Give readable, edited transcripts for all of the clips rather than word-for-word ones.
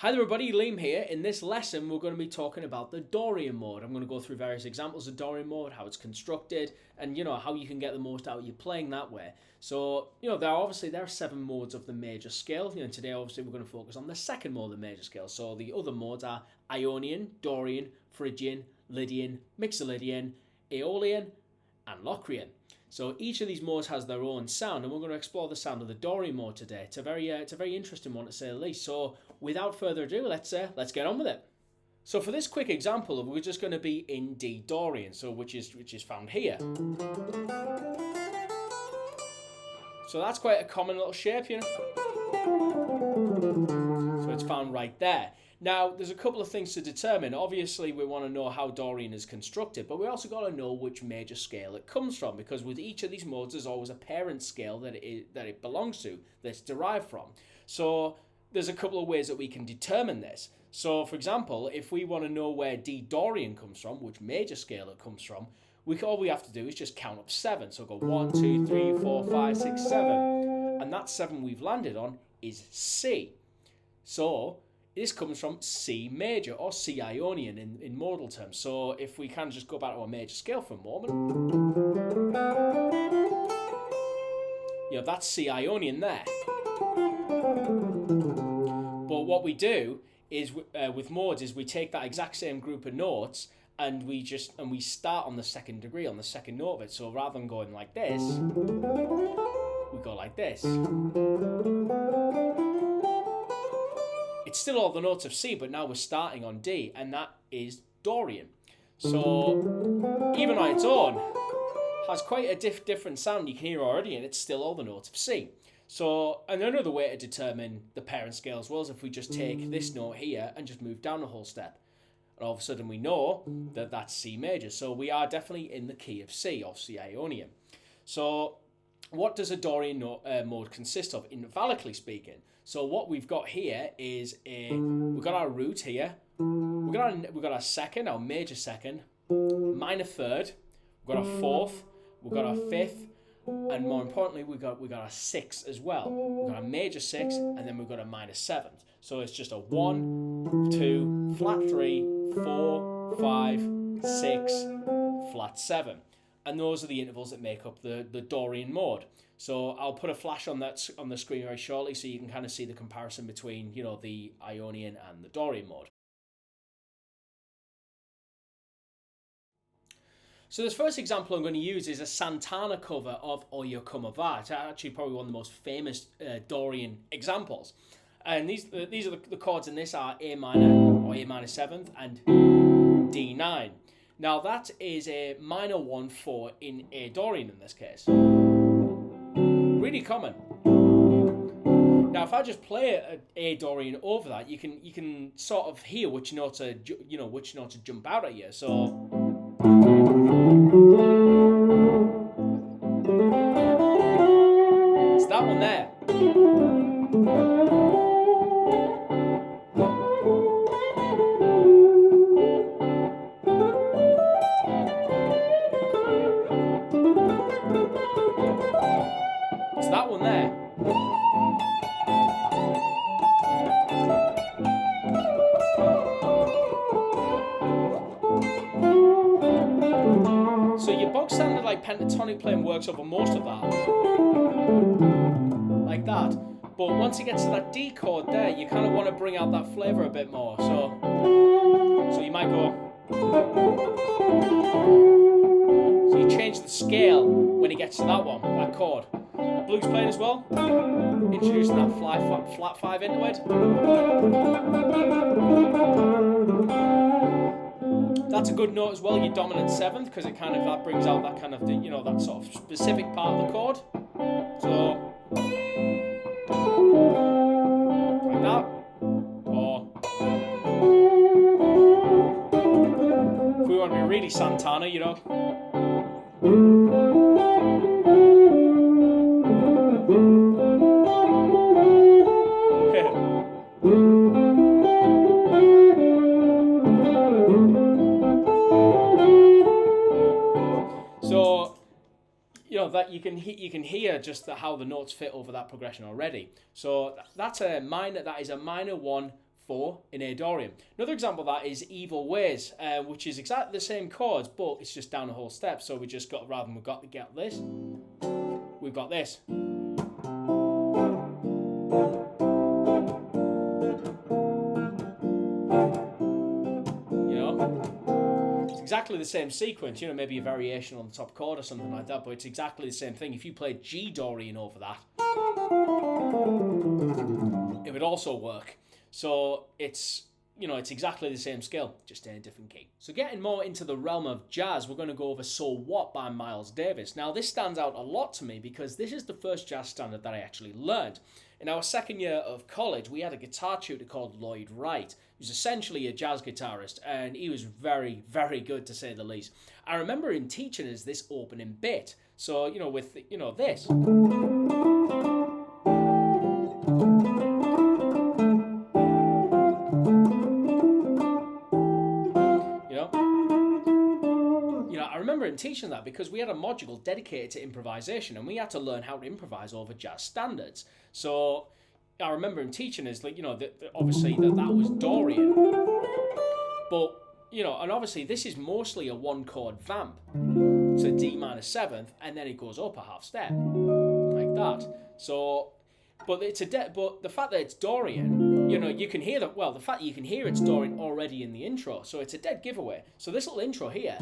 Hi there everybody, Liam here. In this lesson we're going to be talking about the Dorian mode. I'm going to go through various examples of Dorian mode, how it's constructed, and how you can get the most out of you playing that way. So, there are 7 modes of the major scale. Today obviously we're going to focus on the second mode of the major scale. So the other modes are Ionian, Dorian, Phrygian, Lydian, Mixolydian, Aeolian, and Locrian. So each of these modes has their own sound, and we're going to explore the sound of the Dorian mode today. It's a very interesting one to say the least. So without further ado, let's get on with it. So for this quick example, we're just going to be in D Dorian, so which is found here. So that's quite a common little shape, So it's found right there. Now, there's a couple of things to determine. Obviously, we want to know how Dorian is constructed, but we also got to know which major scale it comes from, because with each of these modes, there's always a parent scale that it belongs to, that's derived from. So there's a couple of ways that we can determine this. So, for example, if we want to know where D Dorian comes from, which major scale it comes from, all we have to do is just count up 7. So go 1, 2, 3, 4, 5, 6, 7. And that 7 we've landed on is C. So this comes from C major or C Ionian in modal terms. So if we can just go back to our major scale for a moment. That's C Ionian there. But what we do is with modes is we take that exact same group of notes and we start on the second degree, on the second note of it. So rather than going like this, we go like this. It's still all the notes of C, but now we're starting on D, and that is Dorian. So even on its own, has quite a different sound you can hear already, and it's still all the notes of C. So, and another way to determine the parent scale as well is if we just take this note here and just move down a whole step. And all of a sudden we know that that's C major. So we are definitely in the key of C, or C Ionian. So what does a Dorian mode consist of, invalidly speaking? So what we've got here is we've got our root here, we've got our second, our major second, minor third, we've got our fourth, we've got our fifth, and more importantly, we've got our sixth as well. We've got a major 6, and then we've got a minor 7th. So it's just a 1, 2, flat 3, 4, 5, 6, flat 7. And those are the intervals that make up the Dorian mode. So I'll put a flash on the screen very shortly so you can kind of see the comparison between, the Ionian and the Dorian mode. So this first example I'm going to use is a Santana cover of O Io Come Va. It's actually probably one of the most famous Dorian examples. And these are the chords in this are A minor or A minor 7th and D9. Now that is a minor 1/4 in A Dorian in this case. Really common. Now if I just play A Dorian over that, you can sort of hear which notes jump out at you. So it's that one there. It's that one there. So your bog standard like pentatonic playing works over most of that. Like that. But once it gets to that D chord there, you kind of want to bring out that flavour a bit more. So you might go. So you change the scale when it gets to that one, that chord. Blues playing as well, introducing that flat 5 into it. That's a good note as well, your dominant 7th, because it that brings out that kind of that sort of specific part of the chord. So like that, or if we want to be really Santana, So that you can hear just how the notes fit over that progression already. So that's a minor. That is a minor 1 4 in A Dorian. Another example of that is Evil Ways, which is exactly the same chords, but it's just down a whole step. So we just got, rather than we've got to get this, we've got this. Exactly the same sequence, maybe a variation on the top chord or something like that, but it's exactly the same thing. If you played G Dorian over that, it would also work. So it's exactly the same skill, just in a different key. So getting more into the realm of jazz, we're going to go over So What by Miles Davis. Now this stands out a lot to me because this is the first jazz standard that I actually learned. In our second year of college, we had a guitar tutor called Lloyd Wright. He was essentially a jazz guitarist, and he was very, very good, to say the least. I remember him teaching us this opening bit. So, with, this. I remember him teaching that because we had a module dedicated to improvisation, and we had to learn how to improvise over jazz standards. So I remember him teaching us, obviously that was Dorian, but and obviously this is mostly a 1-chord vamp, so D minor 7th, and then it goes up a half step like that. So, but but the fact that it's Dorian, you can hear that. Well, the fact that you can hear it's Dorian already in the intro, so it's a dead giveaway. So this little intro here,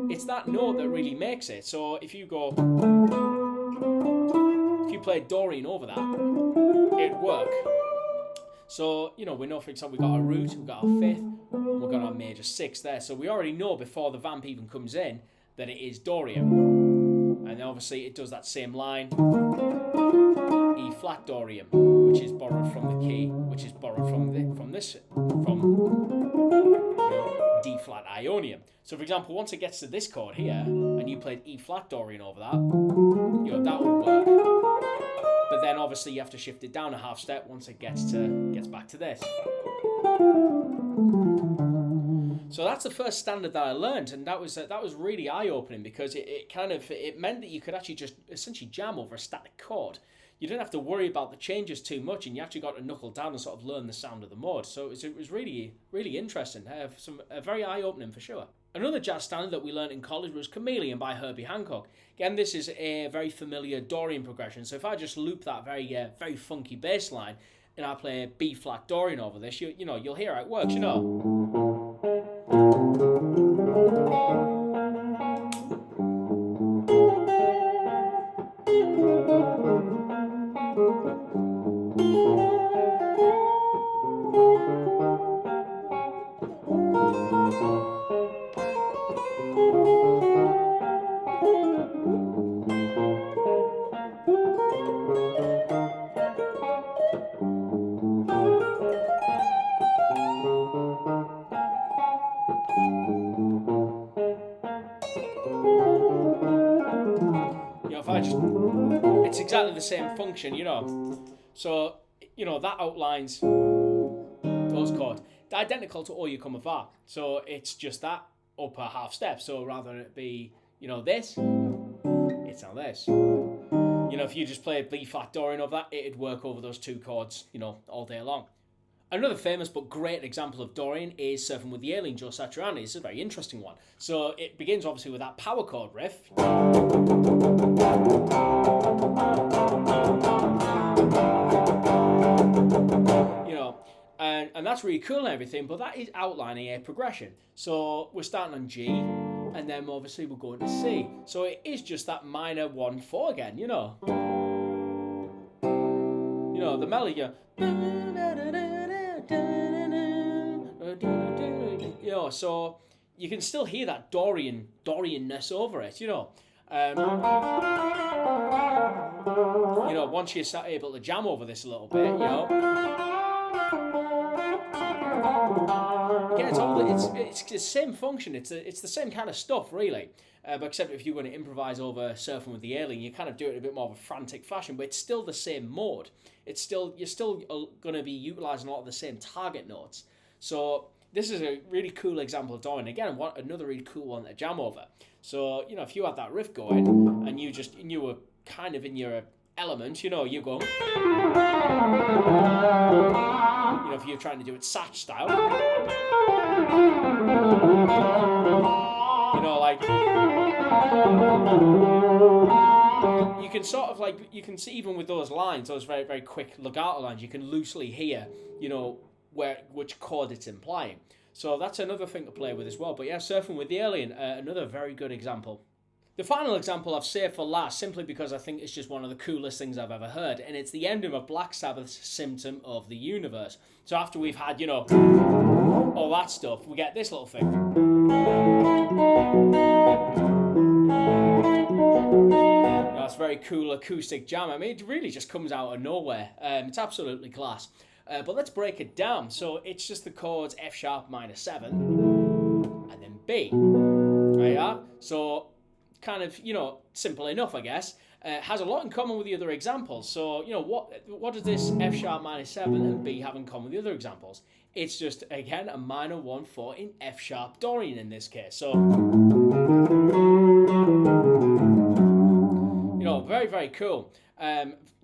it's that note that really makes it. So if you play Dorian over that, it'd work. So, we know, for example, we've got our root, we've got our 5th, we've got our major 6th there. So we already know before the vamp even comes in that it is Dorian. And then obviously it does that same line, E flat Dorian, which is borrowed from the key, which is borrowed from D flat Ionian. So for example, once it gets to this chord here, and you played E flat Dorian over that, that would work. But then obviously you have to shift it down a half step once it gets back to this. So that's the first standard that I learned, and that was really eye-opening because it meant that you could actually just essentially jam over a static chord. You didn't have to worry about the changes too much, and you actually got to knuckle down and sort of learn the sound of the mode. So it was really, really interesting. Very eye-opening for sure. Another jazz standard that we learned in college was Chameleon by Herbie Hancock. Again, this is a very familiar Dorian progression. So if I just loop that very funky bass line and I play B flat Dorian over this, you'll hear how it works. It's exactly the same function, So, that outlines those chords. They're identical to All You Come Afar. So it's just that upper half step. So rather than it be, this, it's now this. If you just play B flat Dorian over that, it'd work over those 2 chords, all day long. Another famous but great example of Dorian is Surfing with the Alien, Joe Satriani. It's a very interesting one. So it begins obviously with that power chord riff. And that's really cool and everything, but that is outlining a progression. So we're starting on G, and then obviously we're going to C. So it is just that minor 1-4 again, the melody, so you can still hear that Dorian-ness over it, once you're able to jam over this a little bit, Again, it's the same function. It's the same kind of stuff, really. But except if you're going to improvise over Surfing with the Alien, you kind of do it in a bit more of a frantic fashion. But it's still the same mode. You're still going to be utilizing a lot of the same target notes. So this is a really cool example of Dorian. Again, another really cool one to jam over. So if you had that riff going and you were kind of in your element, you go. if you're trying to do it Satch style, you know, like, you can sort of like, you can see even with those lines, those very, very quick legato lines, you can loosely hear, you know, which chord it's implying. So that's another thing to play with as well. But yeah, Surfing with the Alien, another very good example. The final example I've saved for last, simply because I think it's just one of the coolest things I've ever heard, and it's the ending of Black Sabbath's Symptom of the Universe. So after we've had, you know, all that stuff, we get this little thing. That's very cool acoustic jam. I mean, it really just comes out of nowhere. It's absolutely class. But let's break it down. So it's just the chords F sharp minor 7 and then B. There you are. So kind of, you know, simple enough, I guess. Has a lot in common with the other examples. So, you know, what does this F sharp minor 7 and B have in common with the other examples? It's just, again, a minor 1/4 in F sharp Dorian in this case. So, you know, very, very cool.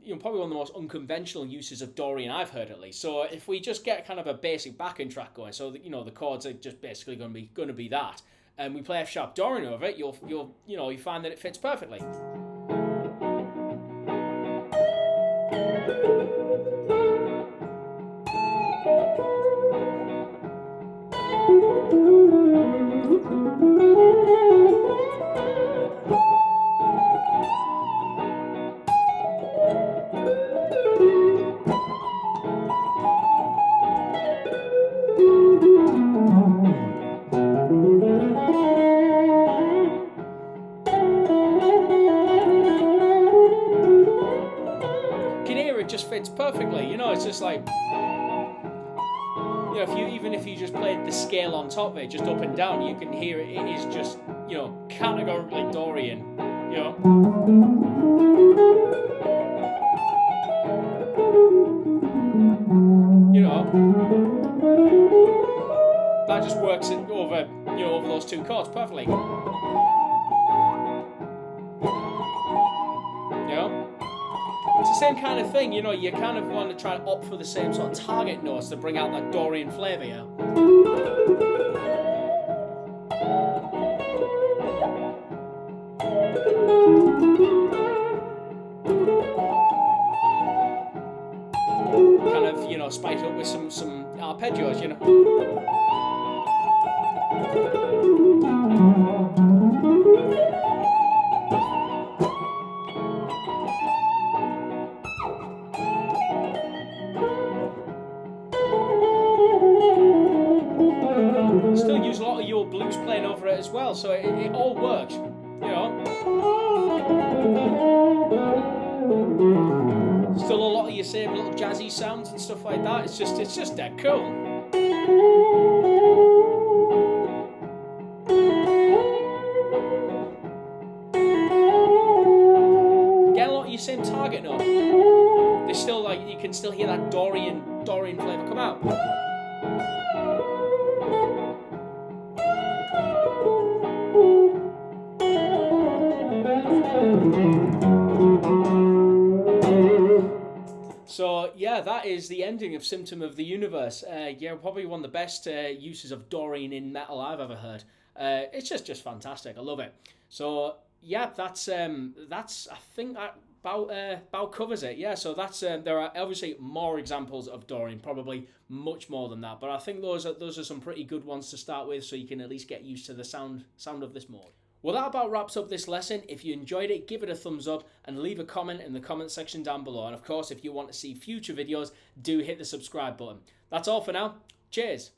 You know, probably one of the most unconventional uses of Dorian I've heard, at least. So if we just get kind of a basic backing track going, so that, you know, the chords are just basically going to be that, and we play F sharp Dorian over it, you find that it fits perfectly. Just fits perfectly, you know. It's just like, you know, if you just played the scale on top of it, just up and down, you can hear it. It is just, you know, categorically Dorian, you know. You know, that just works over, you know, over those two chords perfectly. You know. It's the same kind of thing, you know, you kind of want to try and opt for the same sort of target notes to bring out that Dorian flavour, yeah? Kind of, you know, spice up with some arpeggios, you know? Still use a lot of your blues playing over it as well, so it all works, you know. Still a lot of your same little jazzy sounds and stuff like that. It's just dead cool. Get a lot of your same target note. There's still, like, you can still hear that Dorian flavour come out. So yeah, that is the ending of Symptom of the Universe. Yeah, probably one of the best uses of Dorian in metal I've ever heard. It's just fantastic. I love it. So yeah, that's I think that about covers it. Yeah, so that's there are obviously more examples of Dorian, probably much more than that, but I think those are some pretty good ones to start with, so you can at least get used to the sound of this mode. Well, that about wraps up this lesson. If you enjoyed it, give it a thumbs up and leave a comment in the comment section down below. And of course, if you want to see future videos, do hit the subscribe button. That's all for now. Cheers.